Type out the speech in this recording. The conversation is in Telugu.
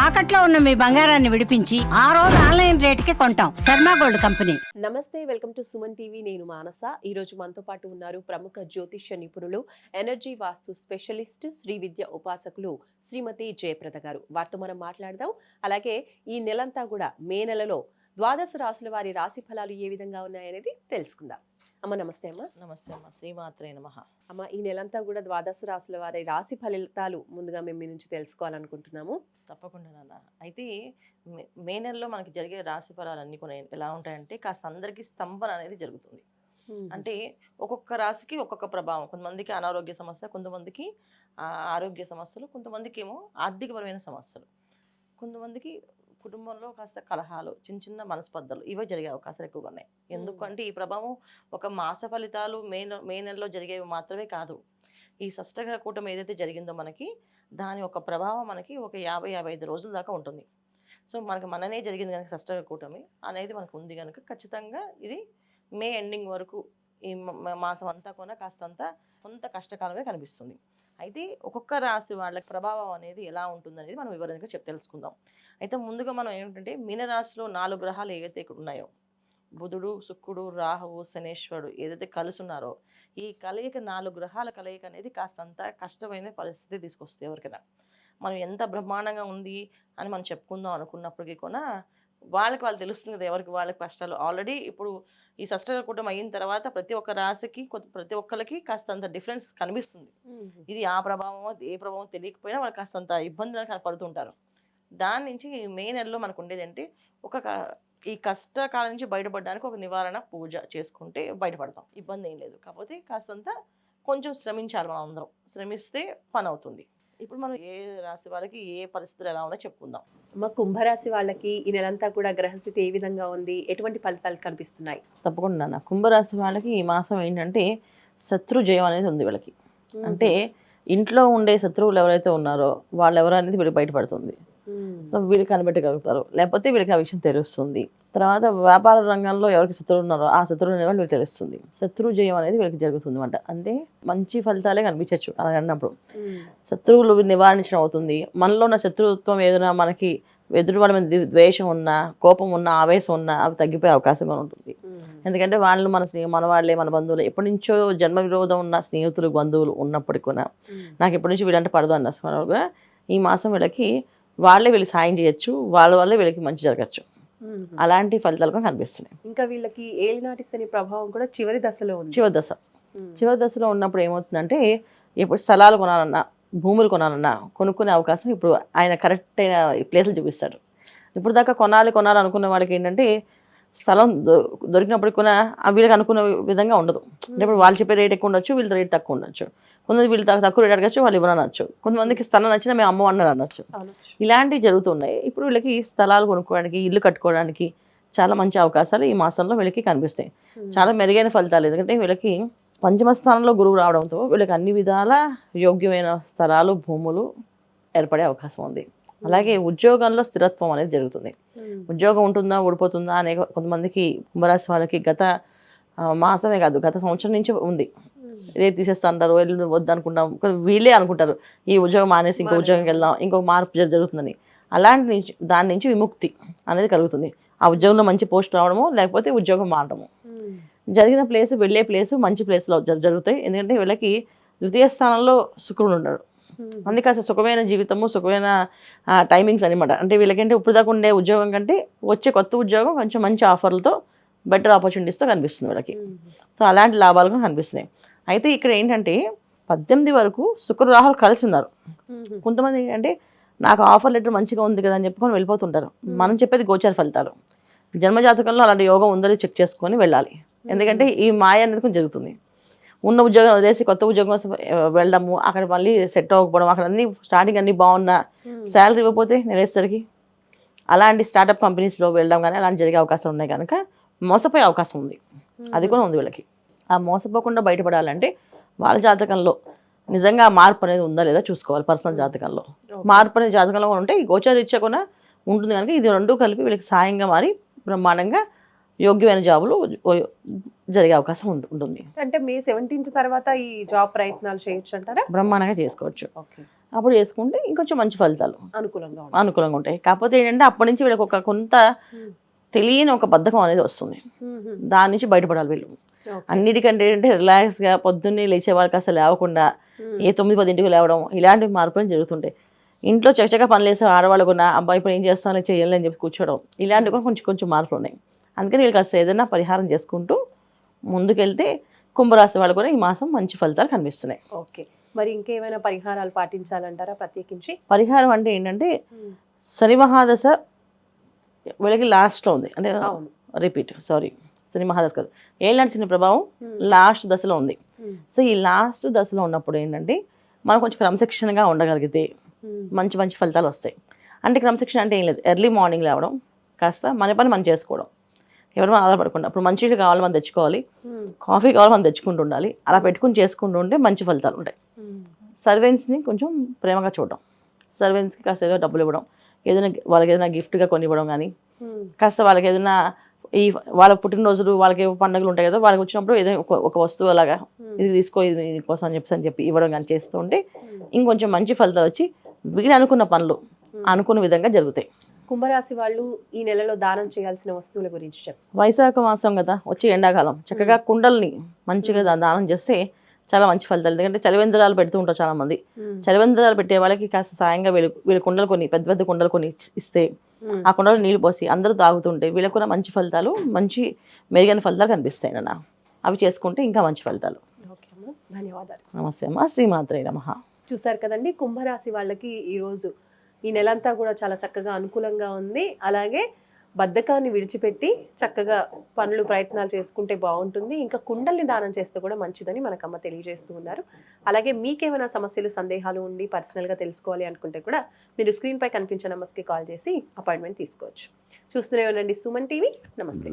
తాకట్లో ఉన్న మీ బంగారాన్ని విడిపించి ఆ రోజు ఆన్లైన్ రేటుకి కొంటాం. Sharma gold company. నమస్తే, వెల్కమ్ టు సుమన్ టీవీ. నేను మానస. ఈ రోజు మనతో పాటు ఉన్నారు ప్రముఖ జ్యోతిష్య నిపుణులు, ఎనర్జీ వాస్తు స్పెషలిస్ట్, శ్రీ విద్య ఉపాసకులు శ్రీమతి జయప్రద గారు. వారితో మనం మాట్లాడదాం. అలాగే ఈ నెలంతా కూడా మే నెలలో ద్వాదశ రాశుల వారి రాశి ఫలాలు ఏ విధంగా ఉన్నాయనేది తెలుసుకుందాం. అమ్మ నమస్తే. అమ్మ నమస్తే అమ్మ. శ్రీమాత్రే నమః. అమ్మ, ఈ నెలంతా కూడా ద్వాదశ రాశుల వారి రాశి ఫలితాలు ముందుగా మేము మీ నుంచి తెలుసుకోవాలనుకుంటున్నాము. తప్పకుండా నాన్న. అయితే మే నెలలో మనకి జరిగే రాశి ఫలాలన్నీ కూడా ఎలా ఉంటాయంటే కాస్త అందరికీ స్తంభన అనేది జరుగుతుంది. అంటే ఒక్కొక్క రాశికి ఒక్కొక్క ప్రభావం. కొంతమందికి అనారోగ్య సమస్య, కొంతమందికి ఆరోగ్య సమస్యలు, కొంతమందికి ఏమో ఆర్థికపరమైన సమస్యలు, కొంతమందికి కుటుంబంలో కాస్త కలహాలు, చిన్న చిన్న మనస్పర్ధలు ఇవే జరిగే అవకాశాలు ఎక్కువగా ఉన్నాయి. ఎందుకంటే ఈ ప్రభావం ఒక మాస ఫలితాలు మే నెలలో జరిగేవి మాత్రమే కాదు. ఈ షష్టగ్రహ కూటమి ఏదైతే జరిగిందో మనకి దాని ఒక ప్రభావం మనకి ఒక 50-55 రోజుల దాకా ఉంటుంది. సో మనకి మననే జరిగింది కనుక షష్టగ్రహ కూటమి అనేది మనకు ఉంది కనుక ఖచ్చితంగా ఇది మే ఎండింగ్ వరకు ఈ మాసం అంతా కూడా కాస్తంత కొంత కష్టకాలంగా కనిపిస్తుంది. అయితే ఒక్కొక్క రాశి వాళ్ళకి ప్రభావం అనేది ఎలా ఉంటుంది అనేది మనం వివరంగా తెలుసుకుందాం. అయితే ముందుగా మనం ఏంటంటే మీనరాశిలో 4 గ్రహాలు ఏవైతే ఇక్కడ ఉన్నాయో, బుధుడు, శుక్రుడు, రాహువు, శనేశ్వరుడు ఏదైతే కలిసి ఉన్నారో, ఈ కలయిక 4 గ్రహాల కలయిక అనేది కాస్తంత కష్టమైన పరిస్థితి తీసుకొస్తాయి ఎవరికైనా. మనం ఎంత బ్రహ్మాండంగా ఉంది అని మనం చెప్పుకుందాం అనుకున్నప్పటికీ కూడా వాళ్ళు తెలుస్తుంది కదా ఎవరికి వాళ్ళకి కష్టాలు. ఆల్రెడీ ఇప్పుడు ఈ షష్టగ్రహ కూటమి అయిన తర్వాత ప్రతి ఒక్క రాశికి ప్రతి ఒక్కరికి కాస్తంత డిఫరెన్స్ కనిపిస్తుంది. ఇది ఆ ప్రభావం ఏ ప్రభావం తెలియకపోయినా వాళ్ళు కాస్తంత ఇబ్బందులు పడుతుంటారు. దాని నుంచి మే నెలలో మనకు ఉండేది అంటే ఈ కష్టకాలం నుంచి బయటపడడానికి ఒక నివారణ పూజ చేసుకుంటే బయటపడతాం. ఇబ్బంది ఏం లేదు. కాకపోతే కాస్తంత కొంచెం శ్రమించాలి. మనం అందరం శ్రమిస్తే పని అవుతుంది. ఇప్పుడు మనం ఏ రాశి వాళ్ళకి ఏ పరిస్థితులు ఎలా ఉన్నాయో చెప్పుకుందాం. మా కుంభరాశి వాళ్ళకి ఈ నెలంతా కూడా గ్రహస్థితి ఏ విధంగా ఉంది, ఎటువంటి ఫలితాలు కనిపిస్తున్నాయి? తప్పకుండా నాన్న. కుంభరాశి వాళ్ళకి ఈ మాసం ఏంటంటే శత్రు జయం అనేది ఉంది వీళ్ళకి. అంటే ఇంట్లో ఉండే శత్రువులు ఎవరైతే ఉన్నారో వాళ్ళు ఎవరు అనేది వీళ్ళకి బయటపడుతుంది. సో వీళ్ళకి కనిపెట్టగలుగుతారు, లేకపోతే వీళ్ళకి ఆ విషయం తెలుస్తుంది. తర్వాత వ్యాపార రంగంలో ఎవరికి శత్రువులు ఉన్నారో ఆ శత్రువులు అనేవాళ్ళు వీళ్ళకి తెలుస్తుంది. శత్రు జయం అనేది వీళ్ళకి జరుగుతుంది అనమాట. అంటే మంచి ఫలితాలే కనిపించవచ్చు అలా అన్నప్పుడు. శత్రువులు నివారించడం అవుతుంది. మనలో ఉన్న శత్రుత్వం ఏదైనా మనకి ఎదుటి వాళ్ళ మీద ద్వేషం ఉన్నా, కోపం ఉన్నా, ఆవేశం ఉన్నా అవి తగ్గిపోయే అవకాశం ఉంటుంది. ఎందుకంటే వాళ్ళు మన వాళ్ళే, మన బంధువులు, ఎప్పటి నుంచో జన్మ విరోధం ఉన్న స్నేహితులు, బంధువులు ఉన్నప్పటికీ కూడా నాకు ఎప్పటి నుంచి వీళ్ళంటే పడదు అన్న కూడా ఈ మాసం వీళ్ళకి వాళ్ళే వీళ్ళకి సాయం చేయొచ్చు, వాళ్ళ వల్లే వీళ్ళకి మంచి జరగచ్చు. అలాంటి ఫలితాలు కూడా కనిపిస్తున్నాయి. ఇంకా వీళ్ళకి ఏలినాటి శని ప్రభావం కూడా చివరి దశలో ఉంది. చివరి దశలో ఉన్నప్పుడు ఏమవుతుందంటే ఇప్పుడు స్థలాలు కొనాలన్నా, భూములు కొనాలన్నా కొనుక్కునే అవకాశం ఇప్పుడు ఆయన కరెక్ట్ అయిన ప్లేసులు చూపిస్తాడు. ఇప్పుడు దాకా కొనాలి అనుకున్న వాళ్ళకి ఏంటంటే స్థలం దొరికినప్పటికి కూడా వీళ్ళకి అనుకున్న విధంగా ఉండదు. అంటే ఇప్పుడు వాళ్ళు చెప్పే రేట్ ఎక్కువ ఉండొచ్చు, వీళ్ళ రేట్ తక్కువ ఉండొచ్చు. కొంతమంది వీళ్ళు తక్కువ రేట్ అడగచ్చు, వాళ్ళు ఇవ్వనొచ్చు. కొంతమందికి స్థలం నచ్చినా మేము అమ్మ అన్నారు అనొచ్చు. ఇలాంటివి జరుగుతున్నాయి. ఇప్పుడు వీళ్ళకి స్థలాలు కొనుక్కోవడానికి, ఇల్లు కట్టుకోవడానికి చాలా మంచి అవకాశాలు ఈ మాసంలో వీళ్ళకి కనిపిస్తాయి. చాలా మెరుగైన ఫలితాలు. ఎందుకంటే వీళ్ళకి పంచమ స్థానంలో గురువు రావడంతో వీళ్ళకి అన్ని విధాల యోగ్యమైన స్థలాలు, భూములు ఏర్పడే అవకాశం ఉంది. అలాగే ఉద్యోగంలో స్థిరత్వం అనేది జరుగుతుంది. ఉద్యోగం ఉంటుందా ఊడిపోతుందా అనే కొంతమందికి కుంభరాశి వాళ్ళకి గత మాసమే కాదు గత సంవత్సరం నుంచి ఉంది. రేపు తీసేస్తా అంటారు, వెళ్ళి వద్దు అనుకుంటాం, వీళ్ళే అనుకుంటారు ఈ ఉద్యోగం మానేసి ఇంకో ఉద్యోగంకి వెళ్దాం, ఇంకొక మార్పు జరుగుతుందని. దాని నుంచి విముక్తి అనేది కలుగుతుంది. ఆ ఉద్యోగంలో మంచి పోస్ట్ రావడము, లేకపోతే ఉద్యోగం మారడము. జరిగిన ప్లేస్, వెళ్ళే ప్లేసు మంచి ప్లేస్లో జరుగుతాయి. ఎందుకంటే వీళ్ళకి ద్వితీయ స్థానంలో శుక్రుడు ఉన్నాడు. అందుకే అసలు సుఖమైన జీవితము, సుఖమైన టైమింగ్స్ అనమాట. అంటే వీళ్ళకంటే ఇప్పుడు దాకా ఉండే ఉద్యోగం కంటే వచ్చే కొత్త ఉద్యోగం కొంచెం మంచి ఆఫర్లతో, బెటర్ ఆపర్చునిటీస్తో కనిపిస్తుంది వీళ్ళకి. సో అలాంటి లాభాలు కూడా కనిపిస్తున్నాయి. అయితే ఇక్కడ ఏంటంటే 18 వరకు శుక్ర రాహులు కలిసి ఉన్నారు. కొంతమంది ఏంటంటే నాకు ఆఫర్ లెటర్ మంచిగా ఉంది కదా అని చెప్పుకొని వెళ్ళిపోతుంటారు. మనం చెప్పేది గోచార ఫలితాలు. జన్మజాతకంలో అలాంటి యోగం ఉందని చెక్ చేసుకొని వెళ్ళాలి. ఎందుకంటే ఈ మాయ అనేది కొంచెం జరుగుతుంది. ఉన్న ఉద్యోగం వదిలేసి కొత్త ఉద్యోగం కోసం వెళ్ళడము, అక్కడ మళ్ళీ సెట్ అవ్వకపోవడం, అక్కడ అన్ని స్టార్టింగ్ అన్ని బాగున్నా శాలరీ ఇవ్వకపోతే నెలేసరికి అలాంటి స్టార్టప్ కంపెనీస్లో వెళ్ళడం కానీ అలాంటి జరిగే అవకాశాలు ఉన్నాయి. కనుక మోసపోయే అవకాశం ఉంది. అది కూడా ఉంది వీళ్ళకి. ఆ మోసపోకుండా బయటపడాలంటే వాళ్ళ జాతకంలో నిజంగా మార్పు అనేది ఉందా లేదా చూసుకోవాలి. పర్సనల్ జాతకంలో మార్పు అనేది జాతకంలో ఉంటే ఈ గోచారీత్యా కూడా ఉంటుంది. కనుక ఇది రెండూ కలిపి వీళ్ళకి సాయంగా మారి బ్రహ్మాండంగా యోగ్యమైన జాబులు జరిగే అవకాశం ఉంటుంది. అంటే మే 17th తర్వాత ఈ జాబ్ ప్రయత్నాలు చేయొచ్చు అంటారా? బ్రహ్మాండంగా చేసుకోవచ్చు. ఓకే, అప్పుడు చేసుకుంటే ఇంకొంచెం మంచి ఫలితాలు అనుకూలంగా ఉంటాయి. కాకపోతే ఏంటంటే అప్పటి నుంచి వీళ్ళకి ఒక కొంత తెలియని ఒక బద్ధకం అనేది వస్తుంది. దాని నుంచి బయటపడాలి వీళ్ళు. అన్నిటికంటే ఏంటంటే రిలాక్స్గా పొద్దున్నే లేచే వాళ్ళకి అసలు లేవకుండా 9-10 లేవడం, ఇలాంటి మార్పులు జరుగుతుంటాయి. ఇంట్లో చకచక పనులు వేసే ఆడవాళ్ళు కూడా అబ్బాయి ఇప్పుడు ఏం చేస్తానో చేయాలి అని చెప్పి కూర్చోవడం, ఇలాంటివి కూడా కొంచెం మార్పులు ఉన్నాయి. అందుకని వీళ్ళకి అసలు ఏదైనా పరిహారం చేసుకుంటూ ముందుకెళ్తే కుంభరాశి వాళ్ళు కూడా ఈ మాసం మంచి ఫలితాలు కనిపిస్తున్నాయి. ఓకే, మరి ఇంకేమైనా పరిహారాలు పాటించాలంటారా ప్రత్యేకించి? పరిహారం అంటే ఏంటంటే శని మహాదశ వీళ్ళకి లాస్ట్లో ఉంది, అంటే శని మహాదశ కాదు, ఏళ్ళనాటి శని ప్రభావం లాస్ట్ దశలో ఉంది. సో ఈ లాస్ట్ దశలో ఉన్నప్పుడు ఏంటంటే మనం కొంచెం క్రమశిక్షణగా ఉండగలిగితే మంచి మంచి ఫలితాలు వస్తాయి. అంటే క్రమశిక్షణ అంటే ఏం లేదు, ఎర్లీ మార్నింగ్ లేవడం, కాస్త మన పని మనం చేసుకోవడం, ఎవరి మీద ఆధారపడకుండా. ఇప్పుడు మంచిగా కావాలి మనం తెచ్చుకోవాలి, కాఫీ కావాలి మనం తెచ్చుకుంటూ ఉండాలి, అలా పెట్టుకుని చేసుకుంటూ ఉంటే మంచి ఫలితాలు ఉంటాయి. సర్వెంట్స్ని కొంచెం ప్రేమగా చూడడం, సర్వెంట్స్కి కాస్త ఏదో డబ్బులు ఇవ్వడం, ఏదైనా వాళ్ళకి ఏదైనా గిఫ్ట్గా కొని ఇవ్వడం, కానీ కాస్త వాళ్ళకి ఏదైనా ఈ వాళ్ళ పుట్టినరోజులు వాళ్ళకి పండుగలు ఉంటాయి కదా, వాళ్ళకి వచ్చినప్పుడు ఏదైనా ఒక వస్తువు అలాగా ఇది తీసుకో, ఇది కోసం అని చెప్పి ఇవ్వడం కానీ చేస్తూ ఉంటే ఇంకొంచెం మంచి ఫలితాలు వచ్చి వీళ్ళు అనుకున్న పనులు అనుకున్న విధంగా జరుగుతాయి. కుంభరాశి వాళ్ళు ఈ నెలలో దానం చేయాల్సిన వస్తువుల గురించి చెప్పండి. వైశాఖ మాసం కదా, వచ్చి ఎండాకాలం, చక్కగా కుండల్ని మంచిగా దానం చేస్తే చాలా మంచి ఫలితాలు. ఎందుకంటే చలివేంద్రాలు పెడుతూ ఉంటారు చాలా మంది. చలివేంద్రాలు పెట్టే వాళ్ళకి కాస్త సాయంగా వీళ్ళు కుండలు కొన్ని పెద్ద పెద్ద కుండలు కొన్ని ఇస్తే ఆ కుండలో నీళ్ళు పోసి అందరూ తాగుతుంటే వీళ్ళకి కూడా మంచి ఫలితాలు, మంచి మెరుగైన ఫలితాలు కనిపిస్తాయి నాన్న. అవి చేసుకుంటే ఇంకా మంచి ఫలితాలు. ఓకే అమ్మ, ధన్యవాదాలు. నమస్తే అమ్మ. శ్రీమాత్రే నమః. చూసారు కదండి, కుంభరాశి వాళ్ళకి ఈరోజు ఈ నెలంతా కూడా చాలా చక్కగా అనుకూలంగా ఉంది. అలాగే బద్ధకాన్ని విడిచిపెట్టి చక్కగా పనులు ప్రయత్నాలు చేసుకుంటే బాగుంటుంది. ఇంకా కుండల్ని దానం చేస్తే కూడా మంచిదని మనకమ్మ తెలియజేస్తూ ఉన్నారు. అలాగే మీకేమైనా సమస్యలు, సందేహాలు ఉండి పర్సనల్గా తెలుసుకోవాలి అనుకుంటే కూడా మీరు స్క్రీన్పై కనిపించే నెంబర్స్కి కాల్ చేసి అపాయింట్మెంట్ తీసుకోవచ్చు. చూస్తూనే ఉండండి సుమన్ టీవీ. నమస్తే.